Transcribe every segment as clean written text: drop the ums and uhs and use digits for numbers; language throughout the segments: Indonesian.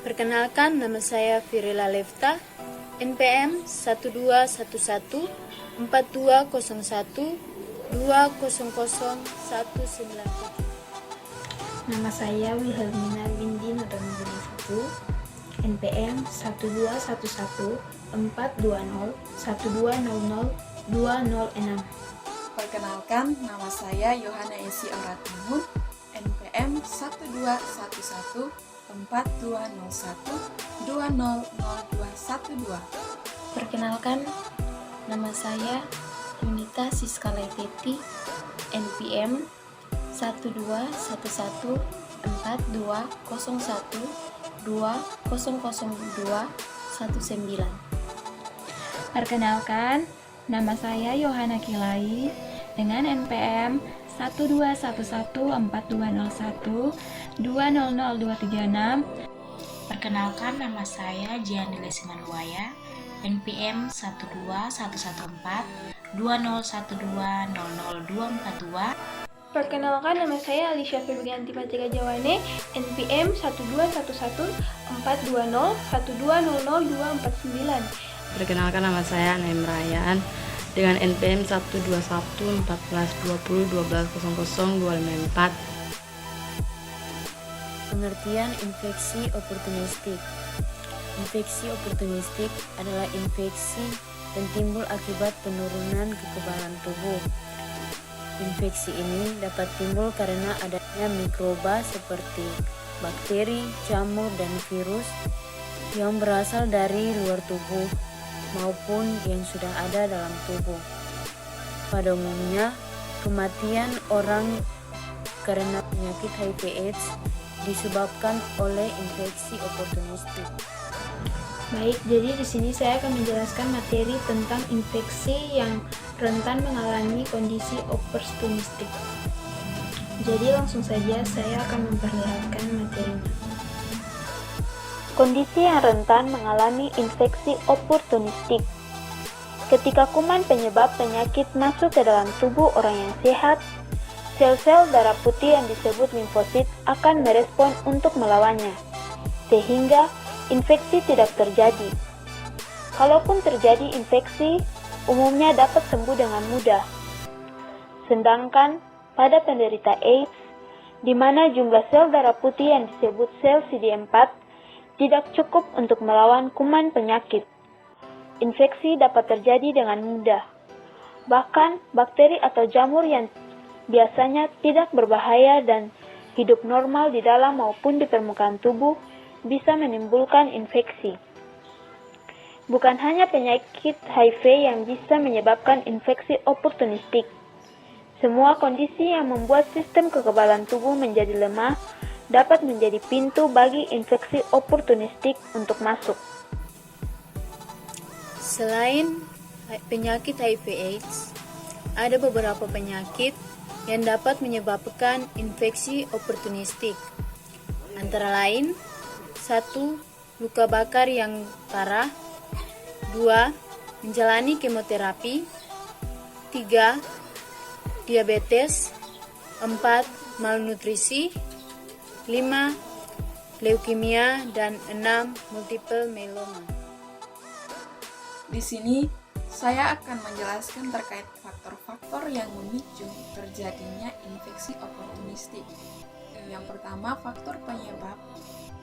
Perkenalkan, nama saya Firila Lefta, NPM 1211 4201 200197. Nama saya Wilhelmina Windy Nurdanudin 1, NPM 1211 420 1200 206. Perkenalkan, nama saya Yohana Esi Oratimun, NPM 1211 4201 200212. Perkenalkan, nama saya Yunita Siska Leteti, NPM 1211 4201 200219. Perkenalkan, nama saya Yohana Kilai dengan NPM 1211 4201 200236. Perkenalkan, nama saya Jianile Simanuwaya, NPM 12114 2012 00242. Perkenalkan, nama saya Alicia Febrianti Matika Jawane, NPM 1211 420 1200 249. Perkenalkan, nama saya Naim Rayyan dengan NPM 121 14 20 12 00 254. Pengertian infeksi oportunistik. Infeksi oportunistik adalah infeksi yang timbul akibat penurunan kekebalan tubuh. Infeksi ini dapat timbul karena adanya mikroba seperti bakteri, jamur, dan virus yang berasal dari luar tubuh maupun yang sudah ada dalam tubuh. Pada umumnya, kematian orang karena penyakit HIV/AIDS disebabkan oleh infeksi oportunistik. Baik, jadi di sini saya akan menjelaskan materi tentang infeksi yang rentan mengalami kondisi oportunistik. Jadi langsung saja saya akan memperlihatkan materinya. Kondisi yang rentan mengalami infeksi oportunistik. Ketika kuman penyebab penyakit masuk ke dalam tubuh orang yang sehat, sel-sel darah putih yang disebut limfosit akan merespon untuk melawannya, sehingga infeksi tidak terjadi. Kalaupun terjadi infeksi, umumnya dapat sembuh dengan mudah. Sedangkan pada penderita AIDS, di mana jumlah sel darah putih yang disebut sel CD4 tidak cukup untuk melawan kuman penyakit, infeksi dapat terjadi dengan mudah. Bahkan bakteri atau jamur yang biasanya tidak berbahaya dan hidup normal di dalam maupun di permukaan tubuh bisa menimbulkan infeksi. Bukan hanya penyakit HIV yang bisa menyebabkan infeksi oportunistik. Semua kondisi yang membuat sistem kekebalan tubuh menjadi lemah dapat menjadi pintu bagi infeksi oportunistik untuk masuk. Selain penyakit HIV/AIDS, ada beberapa penyakit yang dapat menyebabkan infeksi oportunistik. Antara lain, 1. Luka bakar yang parah. 2. Menjalani kemoterapi. 3. Diabetes. 4. Malnutrisi. 5. Leukemia. Dan 6. Multiple myeloma. Di sini, saya akan menjelaskan terkait faktor-faktor yang memicu terjadinya infeksi oportunistik. Yang pertama, faktor penyebab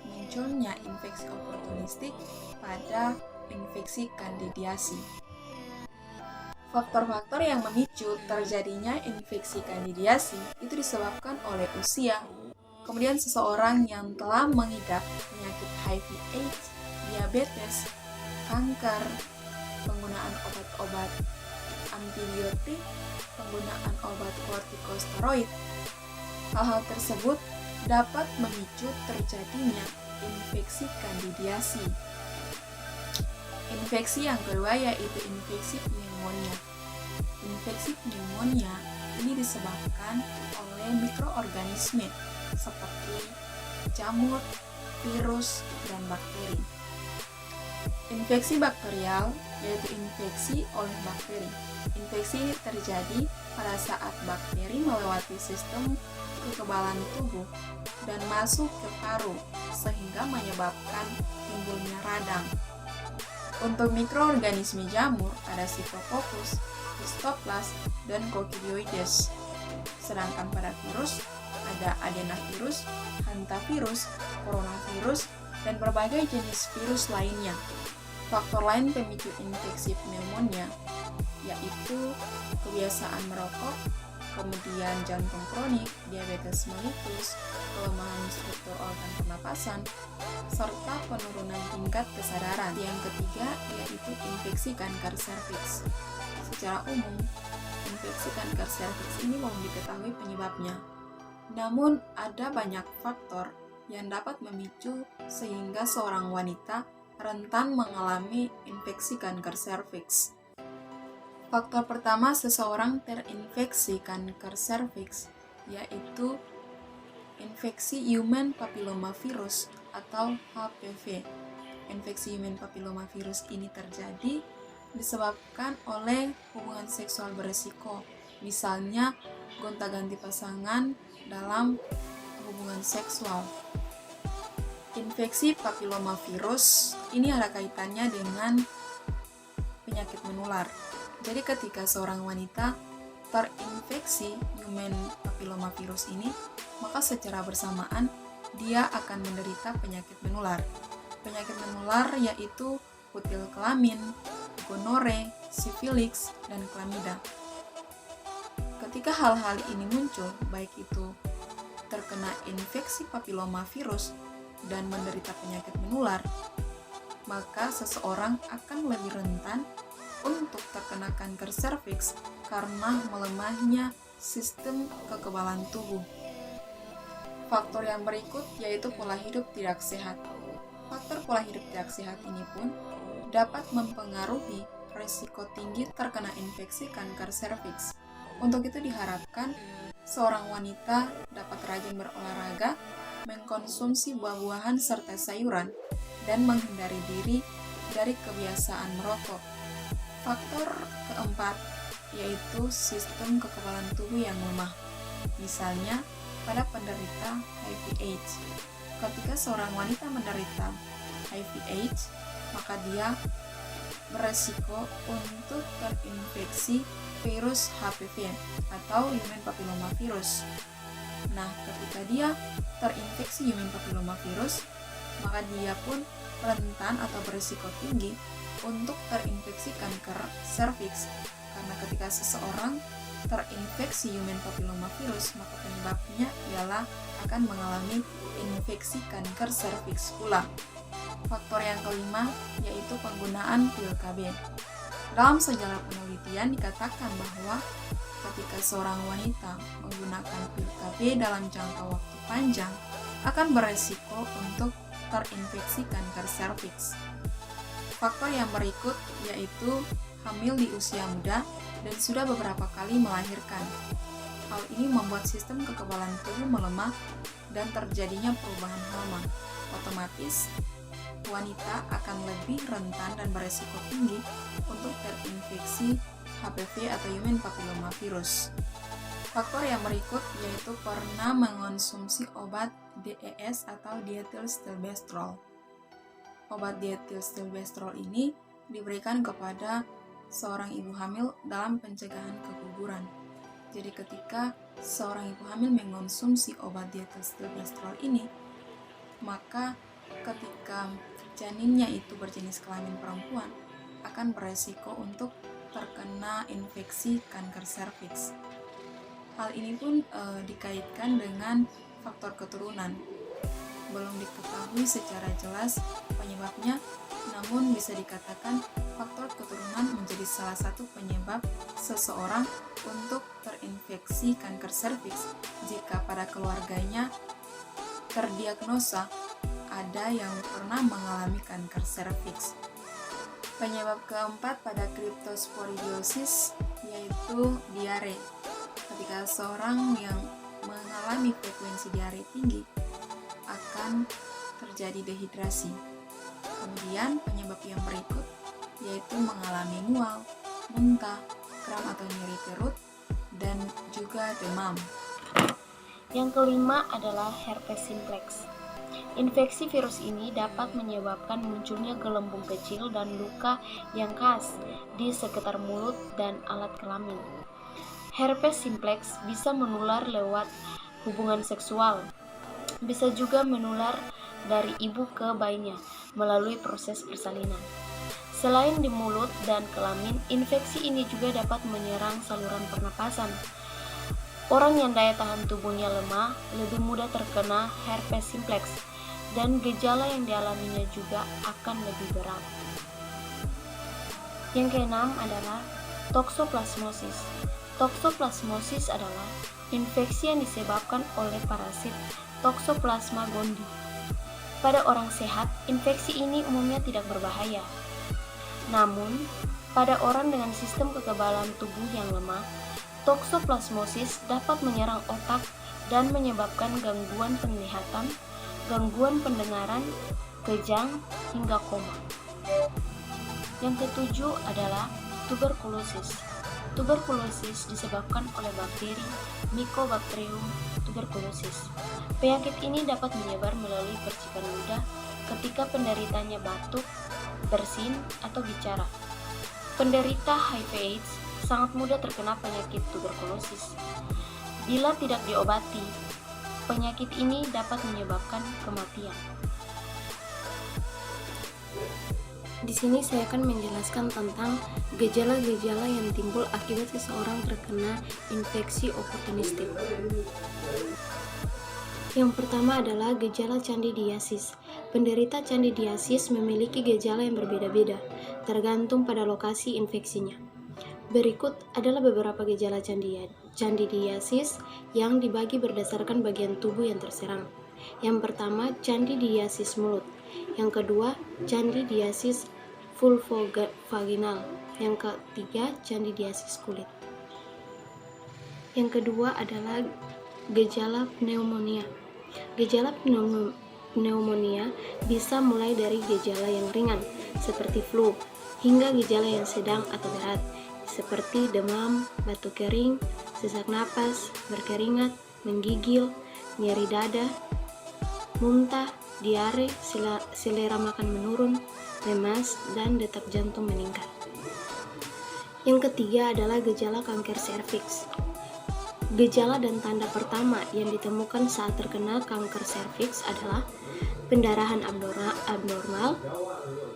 munculnya infeksi oportunistik pada infeksi kandidiasi. Faktor-faktor yang memicu terjadinya infeksi kandidiasi itu disebabkan oleh usia. Kemudian seseorang yang telah mengidap penyakit HIV/AIDS, diabetes, kanker, penggunaan obat-obat antibiotik, penggunaan obat kortikosteroid. Hal-hal tersebut dapat memicu terjadinya infeksi kandidiasi. Infeksi yang kedua yaitu infeksi pneumonia. Infeksi pneumonia ini disebabkan oleh mikroorganisme seperti jamur, virus, dan bakteri. Infeksi bakterial yaitu infeksi oleh bakteri. Infeksi ini terjadi pada saat bakteri melewati sistem kekebalan tubuh dan masuk ke paru sehingga menyebabkan timbulnya radang. Untuk mikroorganisme jamur ada Staphylococcus, Histoplas, dan Coccidioides. Sedangkan pada virus ada adenovirus, hantavirus, coronavirus, dan berbagai jenis virus lainnya. Faktor lain pemicu infeksi pneumonia yaitu kebiasaan merokok, kemudian jantung kronik, diabetes mellitus, kelemahan struktur organ pernapasan, serta penurunan tingkat kesadaran. Yang ketiga yaitu infeksi kanker serviks. Secara umum, infeksi kanker serviks ini belum diketahui penyebabnya. Namun, ada banyak faktor yang dapat memicu sehingga seorang wanita rentan mengalami infeksi kanker serviks. Faktor pertama seseorang terinfeksi kanker serviks yaitu infeksi human papillomavirus atau HPV. Infeksi human papillomavirus ini terjadi disebabkan oleh hubungan seksual beresiko, misalnya gonta-ganti pasangan dalam hubungan seksual. Infeksi papillomavirus ini ada kaitannya dengan penyakit menular. Jadi ketika seorang wanita terinfeksi human papillomavirus ini, maka secara bersamaan dia akan menderita penyakit menular. Penyakit menular yaitu kutil kelamin, gonore, sifilis, dan klamida. Ketika hal-hal ini muncul, baik itu terkena infeksi papillomavirus dan menderita penyakit menular, maka seseorang akan lebih rentan untuk terkena kanker serviks karena melemahnya sistem kekebalan tubuh. Faktor yang berikut yaitu pola hidup tidak sehat. Faktor pola hidup tidak sehat ini pun dapat mempengaruhi risiko tinggi terkena infeksi kanker serviks. Untuk itu diharapkan seorang wanita dapat rajin berolahraga, mengkonsumsi buah-buahan serta sayuran, dan menghindari diri dari kebiasaan merokok. Faktor keempat yaitu sistem kekebalan tubuh yang lemah. Misalnya pada penderita HIV/AIDS. Ketika seorang wanita menderita HIV/AIDS, maka dia beresiko untuk terinfeksi virus HPV atau human papillomavirus. Nah, ketika dia terinfeksi human papillomavirus, maka dia pun rentan atau beresiko tinggi untuk terinfeksi kanker serviks. Karena ketika seseorang terinfeksi human papillomavirus, maka penyebabnya ialah akan mengalami infeksi kanker serviks pula. Faktor yang kelima yaitu penggunaan pil KB. Dalam sejarah penelitian dikatakan bahwa ketika seorang wanita menggunakan pil KB dalam jangka waktu panjang akan beresiko untuk terinfeksi kanker serviks. Faktor yang berikut yaitu hamil di usia muda dan sudah beberapa kali melahirkan. Hal ini membuat sistem kekebalan tubuh melemah dan terjadinya perubahan hormon. Otomatis, wanita akan lebih rentan dan beresiko tinggi untuk terinfeksi HPV atau human papillomavirus. Faktor yang berikut yaitu pernah mengonsumsi obat DES atau diethylstilbestrol. Obat diethylstilbestrol ini diberikan kepada seorang ibu hamil dalam pencegahan keguguran. Jadi ketika seorang ibu hamil mengonsumsi obat diethylstilbestrol ini, maka ketika janinnya itu berjenis kelamin perempuan akan beresiko untuk terkena infeksi kanker serviks. Hal ini pun dikaitkan dengan faktor keturunan. Belum diketahui secara jelas penyebabnya, namun bisa dikatakan faktor keturunan menjadi salah satu penyebab seseorang untuk terinfeksi kanker serviks jika pada keluarganya terdiagnosa ada yang pernah mengalami kanker serviks. Penyebab keempat pada cryptosporidiosis yaitu diare. Ketika seorang yang mengalami frekuensi diare tinggi akan terjadi dehidrasi. Kemudian penyebab yang berikut yaitu mengalami mual, muntah, kram atau nyeri perut, dan juga demam. Yang kelima adalah herpes simplex. Infeksi virus ini dapat menyebabkan munculnya gelembung kecil dan luka yang khas di sekitar mulut dan alat kelamin. Herpes simplex bisa menular lewat hubungan seksual, bisa juga menular dari ibu ke bayinya melalui proses persalinan. Selain di mulut dan kelamin, infeksi ini juga dapat menyerang saluran pernapasan. Orang yang daya tahan tubuhnya lemah lebih mudah terkena herpes simplex, dan gejala yang dialaminya juga akan lebih berat. Yang keenam adalah toksoplasmosis. Toksoplasmosis adalah infeksi yang disebabkan oleh parasit Toxoplasma gondii. Pada orang sehat, infeksi ini umumnya tidak berbahaya. Namun, pada orang dengan sistem kekebalan tubuh yang lemah, toksoplasmosis dapat menyerang otak dan menyebabkan gangguan penglihatan, gangguan pendengaran, kejang, hingga koma. Yang ketujuh adalah tuberkulosis. Tuberkulosis disebabkan oleh bakteri Mycobacterium tuberculosis. Penyakit ini dapat menyebar melalui percikan ludah ketika penderitanya batuk, bersin, atau bicara. Penderita HIV/AIDS sangat mudah terkena penyakit tuberkulosis. Bila tidak diobati, penyakit ini dapat menyebabkan kematian. Di sini saya akan menjelaskan tentang gejala-gejala yang timbul akibat seseorang terkena infeksi oportunistik. Yang pertama adalah gejala candidiasis. Penderita candidiasis memiliki gejala yang berbeda-beda, tergantung pada lokasi infeksinya. Berikut adalah beberapa gejala candidiasis yang dibagi berdasarkan bagian tubuh yang terserang. Yang pertama, candidiasis mulut. Yang kedua, candidiasis vulvovaginal. Yang ketiga, candidiasis kulit. Yang kedua adalah gejala pneumonia. Gejala pneumonia bisa mulai dari gejala yang ringan, seperti flu, hingga gejala yang sedang atau berat, seperti demam, batuk kering, sesak napas, berkeringat, menggigil, nyeri dada, muntah, diare, selera makan menurun, lemas, dan detak jantung meningkat. Yang ketiga adalah gejala kanker serviks. Gejala dan tanda pertama yang ditemukan saat terkena kanker serviks adalah pendarahan abnormal,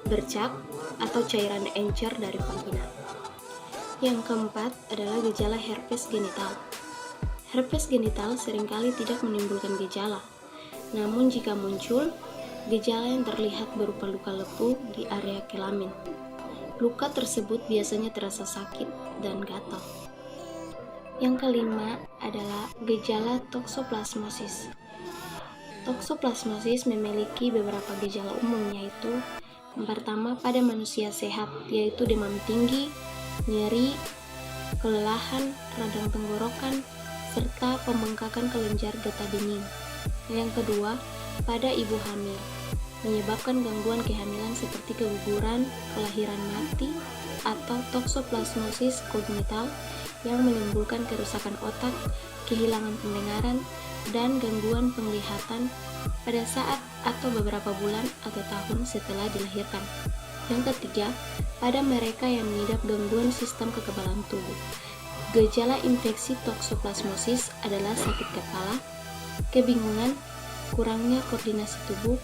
bercak, atau cairan encer dari vagina. Yang keempat adalah gejala herpes genital. Herpes genital seringkali tidak menimbulkan gejala, namun jika muncul, gejala yang terlihat berupa luka lepuh di area kelamin. Luka tersebut biasanya terasa sakit dan gatal. Yang kelima adalah gejala toksoplasmosis. Toksoplasmosis memiliki beberapa gejala umum, yaitu yang pertama pada manusia sehat, yaitu demam tinggi, nyeri, kelelahan, radang tenggorokan, serta pembengkakan kelenjar getah bening. Yang kedua, pada ibu hamil, menyebabkan gangguan kehamilan seperti keguguran, kelahiran mati, atau toksoplasmosis kognital yang menimbulkan kerusakan otak, kehilangan pendengaran, dan gangguan penglihatan pada saat atau beberapa bulan atau tahun setelah dilahirkan. Yang ketiga, pada mereka yang mengidap gangguan sistem kekebalan tubuh. Gejala infeksi toksoplasmosis adalah sakit kepala, kebingungan, kurangnya koordinasi tubuh,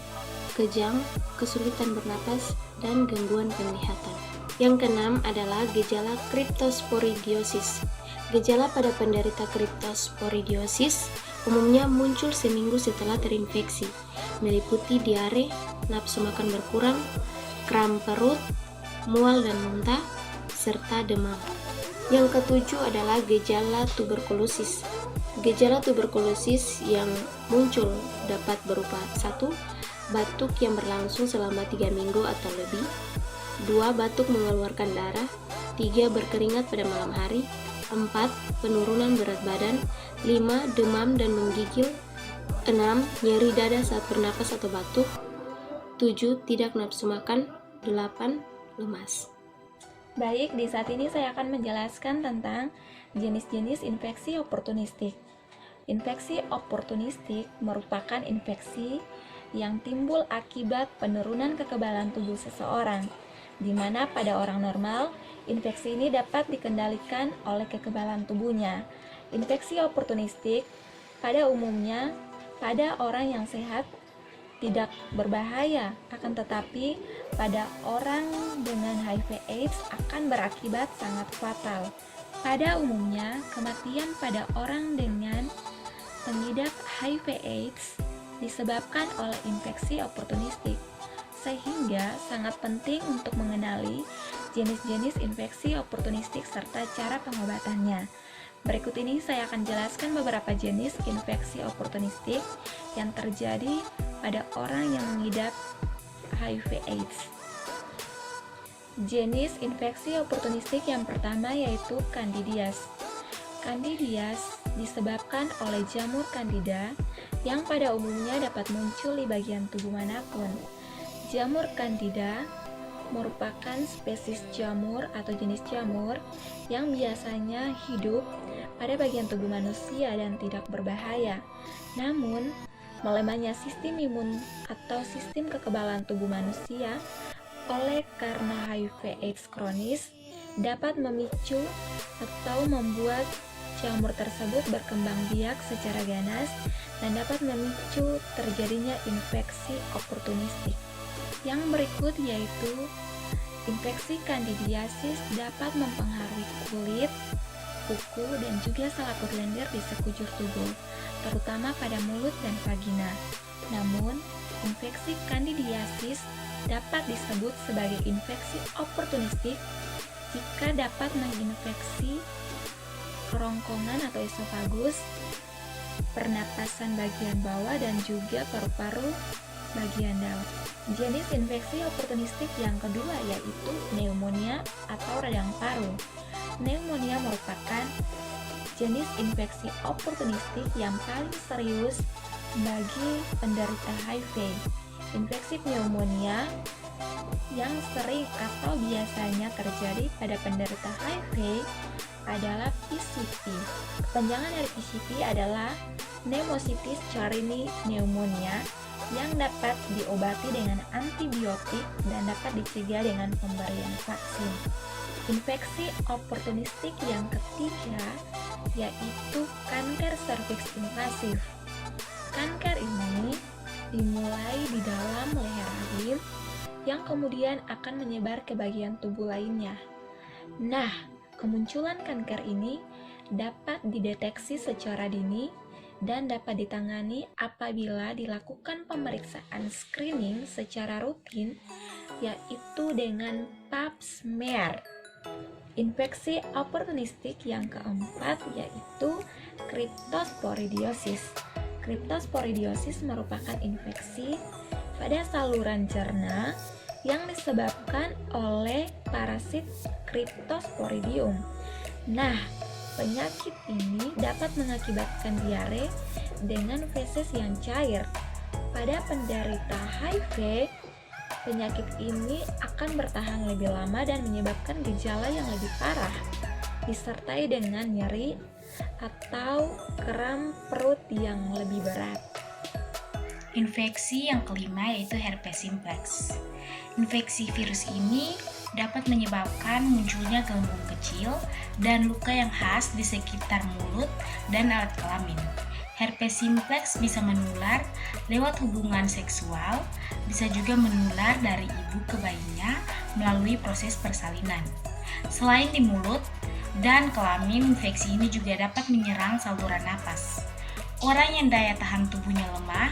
kejang, kesulitan bernapas, dan gangguan penglihatan. Yang keenam adalah gejala cryptosporidiosis. Gejala pada penderita cryptosporidiosis umumnya muncul seminggu setelah terinfeksi, meliputi diare, nafsu makan berkurang, kram perut, mual dan muntah, serta demam. Yang ketujuh adalah gejala tuberkulosis. Gejala tuberkulosis yang muncul dapat berupa 1. Batuk yang berlangsung selama 3 minggu atau lebih, 2. Batuk mengeluarkan darah, 3. Berkeringat pada malam hari, 4. Penurunan berat badan, 5. Demam dan menggigil, 6. Nyeri dada saat bernapas atau batuk, 7. Tidak nafsu makan, 8. Lemas. Baik, di saat ini saya akan menjelaskan tentang jenis-jenis infeksi oportunistik. Infeksi oportunistik merupakan infeksi yang timbul akibat penurunan kekebalan tubuh seseorang, di mana pada orang normal, infeksi ini dapat dikendalikan oleh kekebalan tubuhnya. Infeksi oportunistik pada umumnya pada orang yang sehat tidak berbahaya, akan tetapi pada orang dengan HIV/AIDS akan berakibat sangat fatal. Pada umumnya, kematian pada orang dengan pengidap HIV/AIDS disebabkan oleh infeksi oportunistik, sehingga sangat penting untuk mengenali jenis-jenis infeksi oportunistik serta cara pengobatannya. Berikut ini saya akan jelaskan beberapa jenis infeksi oportunistik yang terjadi pada orang yang mengidap HIV/AIDS. Jenis infeksi oportunistik yang pertama yaitu Candidias. Candidias disebabkan oleh jamur Candida yang pada umumnya dapat muncul di bagian tubuh manapun. Jamur Candida merupakan spesies jamur atau jenis jamur yang biasanya hidup pada bagian tubuh manusia dan tidak berbahaya. Namun, melemahnya sistem imun atau sistem kekebalan tubuh manusia oleh karena HIV/AIDS kronis dapat memicu atau membuat jamur tersebut berkembang biak secara ganas dan dapat memicu terjadinya infeksi oportunistik. Yang berikut yaitu infeksi Candidiasis dapat mempengaruhi kulit, kuku, dan juga selaput lendir di sekujur tubuh, terutama pada mulut dan vagina. Namun, infeksi Candidiasis dapat disebut sebagai infeksi oportunistik jika dapat menginfeksi kerongkongan atau esofagus, pernapasan bagian bawah, dan juga paru-paru bagian dalam. Jenis infeksi oportunistik yang kedua yaitu pneumonia atau radang paru. Pneumonia merupakan jenis infeksi oportunistik yang paling serius bagi penderita HIV. Infeksi pneumonia yang sering atau biasanya terjadi pada penderita HIV adalah PCP. Kepanjangan dari PCP adalah Pneumocystis carinii pneumonia yang dapat diobati dengan antibiotik dan dapat dicegah dengan pemberian vaksin. Infeksi oportunistik yang ketiga yaitu kanker serviks invasif. Kanker ini dimulai di dalam leher rahim yang kemudian akan menyebar ke bagian tubuh lainnya. Nah, kemunculan kanker ini dapat dideteksi secara dini dan dapat ditangani apabila dilakukan pemeriksaan screening secara rutin, yaitu dengan pap smear. Infeksi oportunistik yang keempat yaitu Cryptosporidiosis. Cryptosporidiosis merupakan infeksi pada saluran cerna yang disebabkan oleh parasit Cryptosporidium. Nah, penyakit ini dapat mengakibatkan diare dengan feses yang cair. Pada penderita HIV, penyakit ini akan bertahan lebih lama dan menyebabkan gejala yang lebih parah, disertai dengan nyeri atau kram perut yang lebih berat. Infeksi yang kelima yaitu herpes simplex. Infeksi virus ini dapat menyebabkan munculnya gelembung kecil dan luka yang khas di sekitar mulut dan alat kelamin. Herpes simplex bisa menular lewat hubungan seksual, bisa juga menular dari ibu ke bayinya melalui proses persalinan. Selain di mulut dan kelamin, infeksi ini juga dapat menyerang saluran napas. Orang yang daya tahan tubuhnya lemah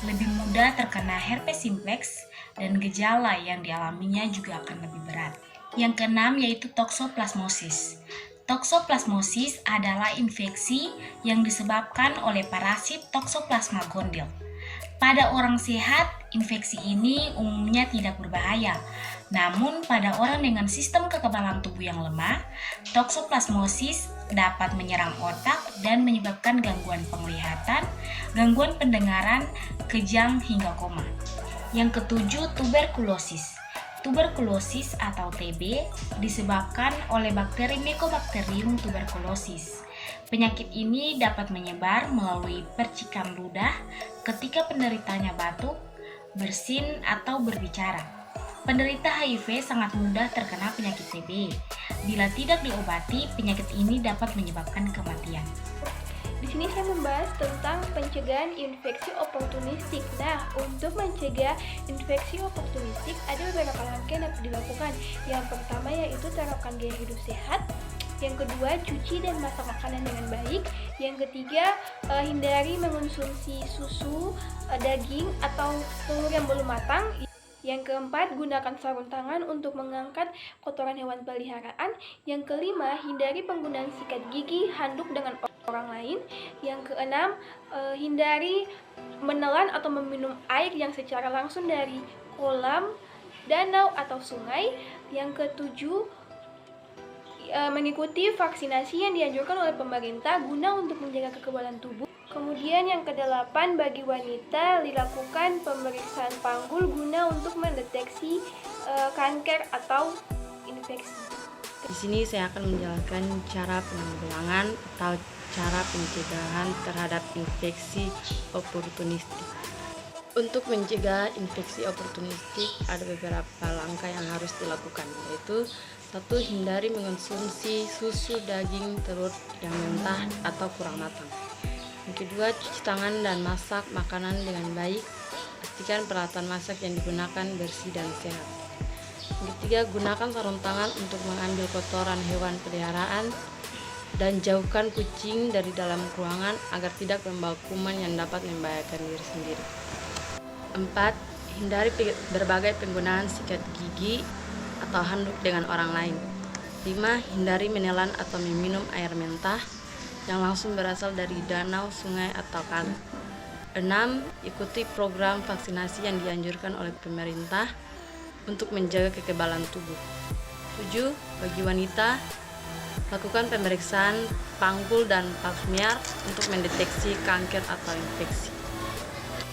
lebih mudah terkena herpes simplex dan gejala yang dialaminya juga akan lebih berat. Yang keenam yaitu toxoplasmosis. Toxoplasmosis adalah infeksi yang disebabkan oleh parasit Toxoplasma gondii. Pada orang sehat, infeksi ini umumnya tidak berbahaya. Namun pada orang dengan sistem kekebalan tubuh yang lemah, toxoplasmosis dapat menyerang otak dan menyebabkan gangguan penglihatan, gangguan pendengaran, kejang hingga koma. Yang ketujuh, tuberkulosis. Tuberkulosis atau TB disebabkan oleh bakteri Mycobacterium tuberculosis. Penyakit ini dapat menyebar melalui percikan ludah ketika penderitanya batuk, bersin, atau berbicara. Penderita HIV sangat mudah terkena penyakit TB. Bila tidak diobati, penyakit ini dapat menyebabkan kematian. Di sini saya membahas tentang pencegahan infeksi oportunistik. Nah, untuk mencegah infeksi oportunistik ada beberapa langkah yang dapat dilakukan. Yang pertama yaitu terapkan gaya hidup sehat. Yang kedua, cuci dan masak makanan dengan baik. Yang ketiga, hindari mengonsumsi susu, daging, atau telur yang belum matang. Yang keempat, gunakan sarung tangan untuk mengangkat kotoran hewan peliharaan. Yang kelima, hindari penggunaan sikat gigi, handuk dengan orang lain. Yang keenam, hindari menelan atau meminum air yang secara langsung dari kolam, danau, atau sungai. Yang ketujuh, mengikuti vaksinasi yang dianjurkan oleh pemerintah guna untuk menjaga kekebalan tubuh. Kemudian yang kedelapan, bagi wanita dilakukan pemeriksaan panggul guna untuk mendeteksi kanker atau infeksi. Di sini saya akan menjelaskan cara penanggulangan atau cara pencegahan terhadap infeksi oportunistik. Untuk mencegah infeksi oportunistik ada beberapa langkah yang harus dilakukan, yaitu 1. Hindari mengonsumsi susu, daging, telur yang mentah atau kurang matang. Yang kedua, cuci tangan dan masak makanan dengan baik. Pastikan peralatan masak yang digunakan bersih dan sehat. Yang ketiga, gunakan sarung tangan untuk mengambil kotoran hewan peliharaan dan jauhkan kucing dari dalam ruangan agar tidak membawa kuman yang dapat membahayakan diri sendiri. 4. Hindari berbagai penggunaan sikat gigi atau handuk dengan orang lain. 5. Hindari menelan atau meminum air mentah yang langsung berasal dari danau, sungai, atau kali. 6. Ikuti program vaksinasi yang dianjurkan oleh pemerintah untuk menjaga kekebalan tubuh. 7. Bagi wanita, lakukan pemeriksaan panggul dan pap smear untuk mendeteksi kanker atau infeksi.